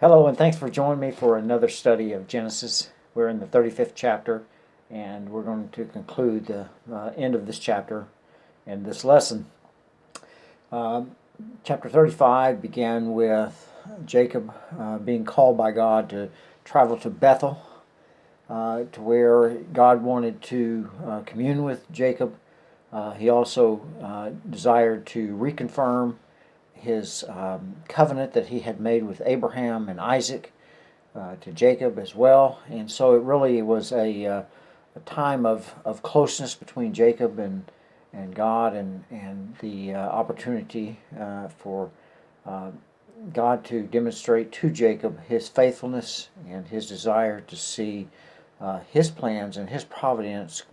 Hello, and thanks for joining me for another study of Genesis. We're in the 35th chapter, and we're going to conclude the end of this chapter and this lesson. Chapter 35 began with Jacob being called by God to travel to Bethel, to where God wanted to commune with Jacob. He also desired to reconfirm his covenant that he had made with Abraham and Isaac to Jacob as well. And so it really was a time of closeness between Jacob and God, and the opportunity for God to demonstrate to Jacob his faithfulness and his desire to see his plans and his providence,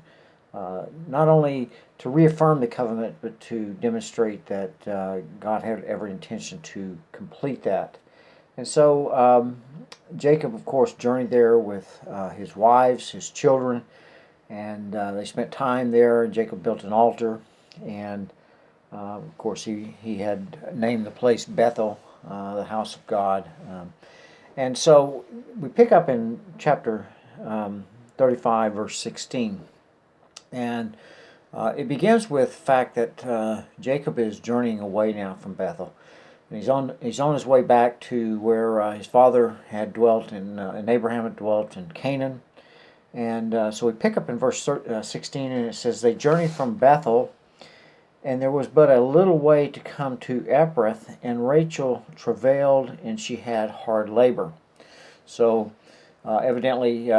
not only to reaffirm the covenant, but to demonstrate that God had every intention to complete that. And so Jacob, of course, journeyed there with his wives, his children, and they spent time there. Jacob built an altar, and of course he had named the place Bethel, the house of God. And so we pick up in chapter 35, verse 16. And it begins with the fact that Jacob is journeying away now from Bethel. And he's on his way back to where his father had dwelt, and Abraham had dwelt in Canaan. And so we pick up in verse 16, and it says, "They journeyed from Bethel, and there was but a little way to come to Ephrath, and Rachel travailed, and she had hard labor." So evidently,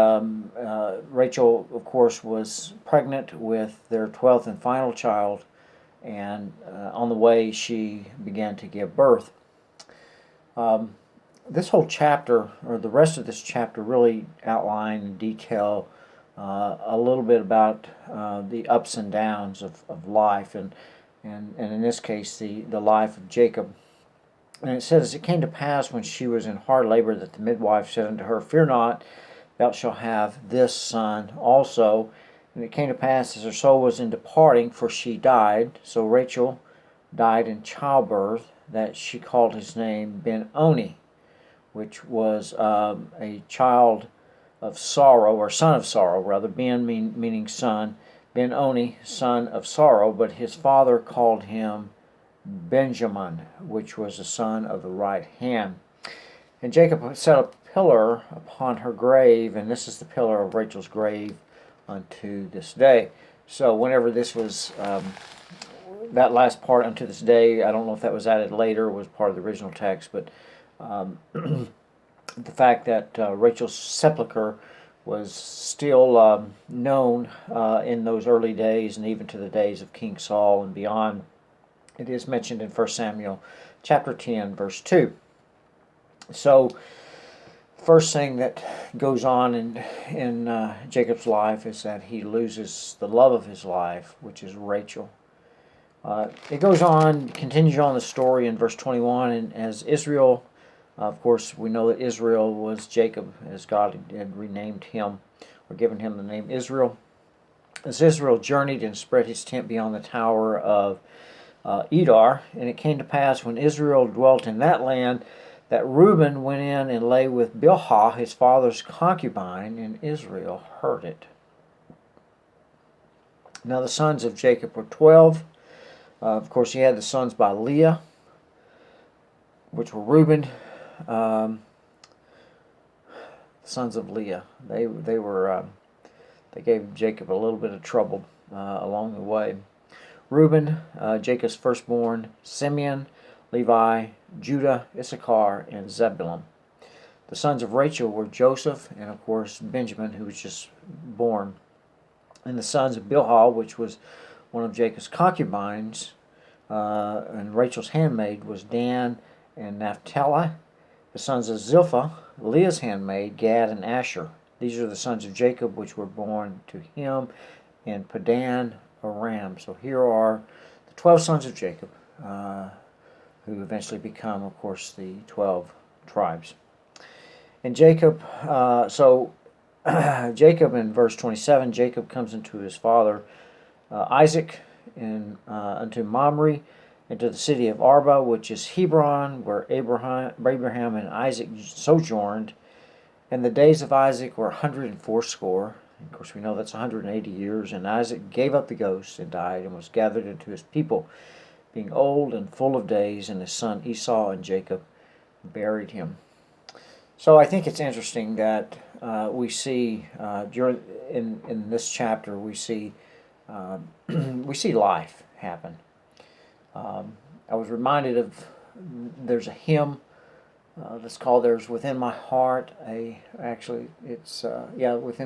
Rachel, of course, was pregnant with their 12th and final child, and on the way she began to give birth. This whole chapter, or the rest of this chapter, really outline in detail a little bit about the ups and downs of life, and in this case, the life of Jacob. And it says, "It came to pass when she was in hard labor that the midwife said unto her, Fear not, thou shalt have this son also. And it came to pass as her soul was in departing, for she died. So Rachel died in childbirth, that she called his name Ben-Oni, which was a child of sorrow, or son of sorrow, rather. Ben meaning son. Ben-Oni, son of sorrow, but his father called him Benjamin, which was the son of the right hand. And Jacob set a pillar upon her grave, and this is the pillar of Rachel's grave unto this day." So whenever this was, that last part, "unto this day," I don't know if that was added later or was part of the original text, but the fact that Rachel's sepulcher was still known in those early days, and even to the days of King Saul and beyond. It is mentioned in 1 Samuel chapter 10, verse 2. So, first thing that goes on in Jacob's life is that he loses the love of his life, which is Rachel. It goes on, continues on the story in verse 21, and as Israel, of course, we know that Israel was Jacob, as God had renamed him, or given him the name Israel. As Israel journeyed and spread his tent beyond the tower of Edar, and it came to pass when Israel dwelt in that land, that Reuben went in and lay with Bilhah, his father's concubine, and Israel heard it. Now the sons of Jacob were 12. Of course, he had the sons by Leah, which were Reuben. Sons of Leah. They gave Jacob a little bit of trouble along the way. Reuben, Jacob's firstborn, Simeon, Levi, Judah, Issachar, and Zebulun. The sons of Rachel were Joseph, and of course Benjamin, who was just born. And the sons of Bilhah, which was one of Jacob's concubines, and Rachel's handmaid, was Dan and Naphtali. The sons of Zilpah, Leah's handmaid, Gad and Asher. These are the sons of Jacob, which were born to him in Padan Aram. So here are the 12 sons of Jacob, who eventually become, of course, the 12 tribes. And Jacob, Jacob in verse 27, Jacob comes into his father Isaac unto Mamre, and to the city of Arba, which is Hebron, where Abraham and Isaac sojourned. And the days of Isaac were 180. Of course, we know that's 180 years. And Isaac gave up the ghost and died, and was gathered into his people, being old and full of days. And his son Esau and Jacob buried him. So I think it's interesting that we see during in this chapter we see life happen. I was reminded of there's a hymn that's called "There's Within My Heart." Within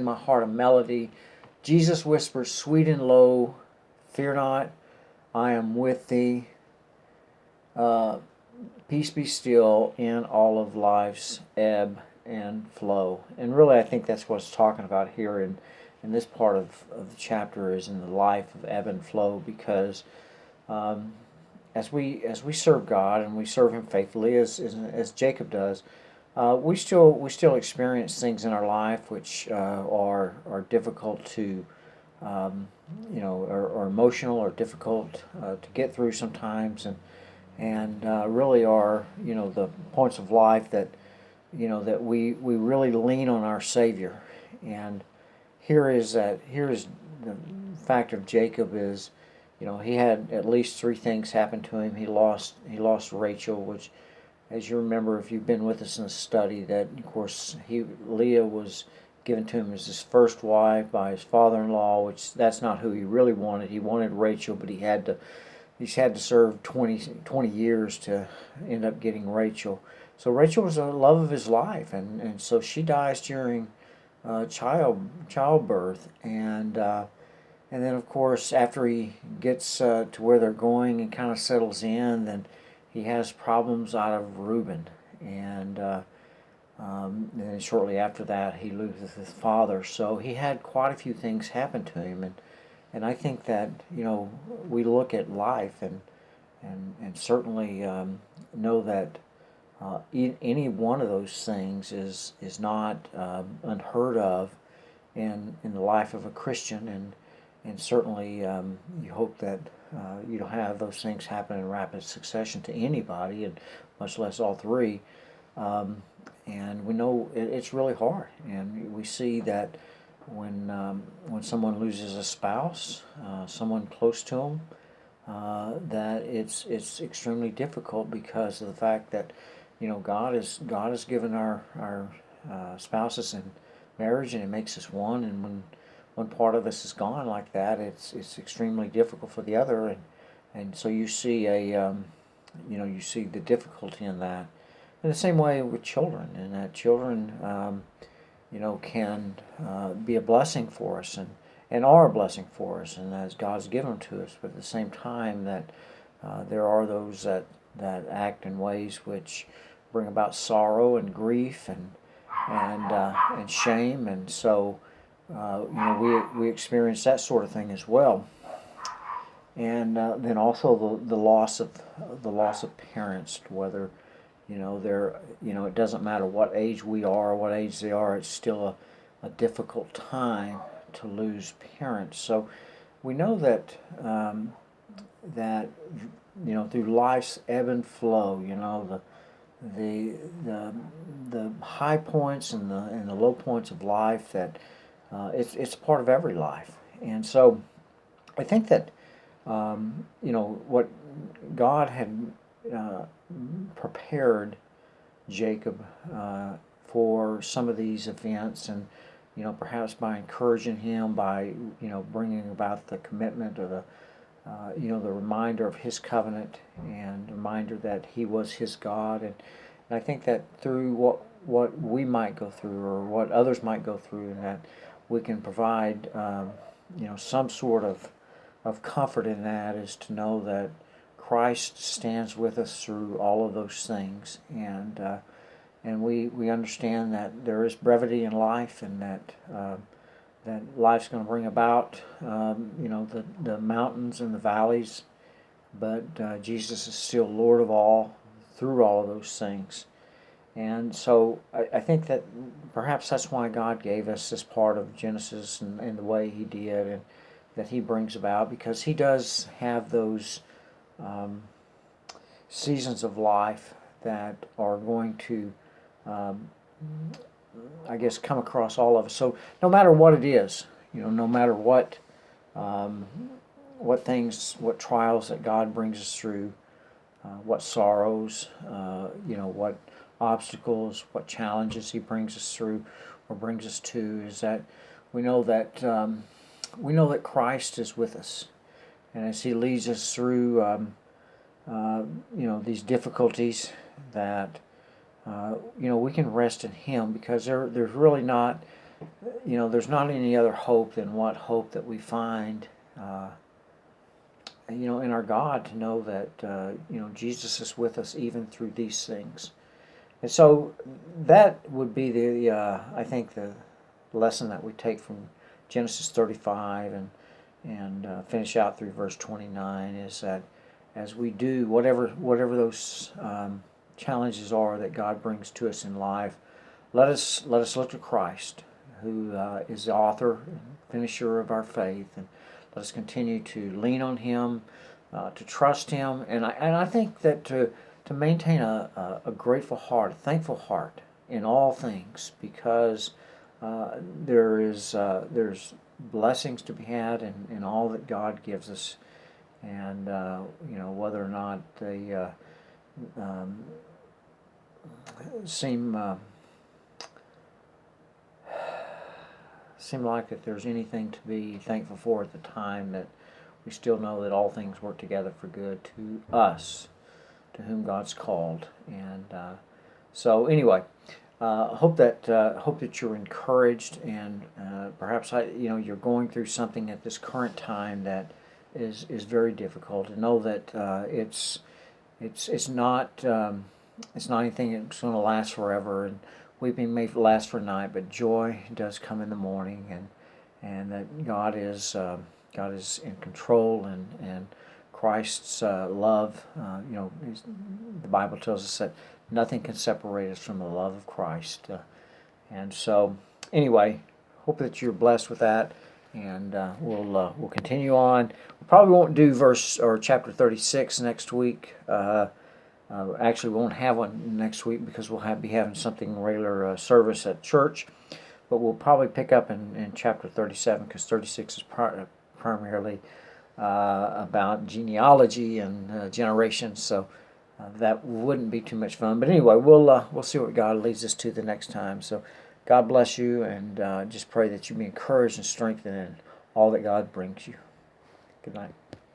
my heart a melody. Jesus whispers, sweet and low, "Fear not, I am with thee. Peace be still in all of life's ebb and flow." And really, I think that's what it's talking about here in this part of the chapter, is in the life of ebb and flow, because as we serve God and we serve Him faithfully, as Jacob does, we still experience things in our life which are difficult to or emotional or difficult to get through sometimes, and really are the points of life that that we really lean on our Savior. And here is the fact of Jacob is, he had at least three things happen to him. He lost Rachel, which, as you remember if you've been with us in the study, that of course Leah was given to him as his first wife by his father-in-law, which that's not who he really wanted. He wanted Rachel, but he had to serve 20 years to end up getting Rachel. So Rachel was the love of his life, and so she dies during childbirth, and then of course after he gets to where they're going and kind of settles in, then he has problems out of Reuben, and then shortly after that he loses his father. So he had quite a few things happen to him, and I think that we look at life and certainly know that any one of those things is not unheard of in the life of a Christian, and certainly you hope that you don't have those things happen in rapid succession to anybody, and much less all three. And we know it's really hard, and we see that when someone loses a spouse, someone close to them, that it's extremely difficult because of the fact that God has given our spouses in marriage, and it makes us one. And when one part of us is gone like that, it's extremely difficult for the other, and so you see you see the difficulty in that. In the same way with children, and that children can be a blessing for us, and are a blessing for us, and as God's given them to us. But at the same time, that there are those that act in ways which bring about sorrow and grief and shame, and so we experience that sort of thing as well. And then also the loss of parents, whether they're it doesn't matter what age we are or what age they are, it's still a difficult time to lose parents. So we know that that through life's ebb and flow, the high points and the low points of life, that it's part of every life. And so I think that what God had prepared Jacob for some of these events, and perhaps by encouraging him, by bringing about the commitment, or the reminder of his covenant, and reminder that he was his God. And I think that through what we might go through, or what others might go through, and that we can provide some sort of comfort in that, is to know that Christ stands with us through all of those things, and we understand that there is brevity in life, and that life's going to bring about the mountains and the valleys, but Jesus is still Lord of all through all of those things. And so I think that perhaps that's why God gave us this part of Genesis and the way He did, and that He brings about, because He does have those seasons of life that are going to, um, I guess, come across all of us. So no matter what it is, no matter um, what things, what trials that God brings us through, what sorrows, what obstacles, what challenges He brings us through or brings us to, is that we know that Christ is with us, and as He leads us through, these difficulties, that we can rest in Him, because there's really not, there's not any other hope than what hope that we find. In our God, to know that Jesus is with us even through these things. And so that would be I think the lesson that we take from Genesis 35 and finish out through verse 29, is that as we do whatever those challenges are that God brings to us in life, let us look to Christ, who is the author and finisher of our faith, and let us continue to lean on Him, to trust Him, and I think that to maintain a grateful heart, a thankful heart in all things, because there's blessings to be had in all that God gives us, and whether or not they um, seem like that there's anything to be thankful for at the time, that we still know that all things work together for good to us, to whom God's called. And so anyway, hope that you're encouraged, and perhaps you're going through something at this current time that is very difficult. And know that it's not anything that's going to last forever, and weeping may last for a night, but joy does come in the morning, and that God is in control, and Christ's love. The Bible tells us that nothing can separate us from the love of Christ, and so anyway, hope that you're blessed with that, and we'll continue on. We probably won't do chapter 36 next week. Actually, we won't have one next week, because we'll be having something regular service at church. But we'll probably pick up in chapter 37, because 36 is primarily about genealogy and generations. So that wouldn't be too much fun. But anyway, we'll see what God leads us to the next time. So God bless you, and just pray that you be encouraged and strengthened in all that God brings you. Good night.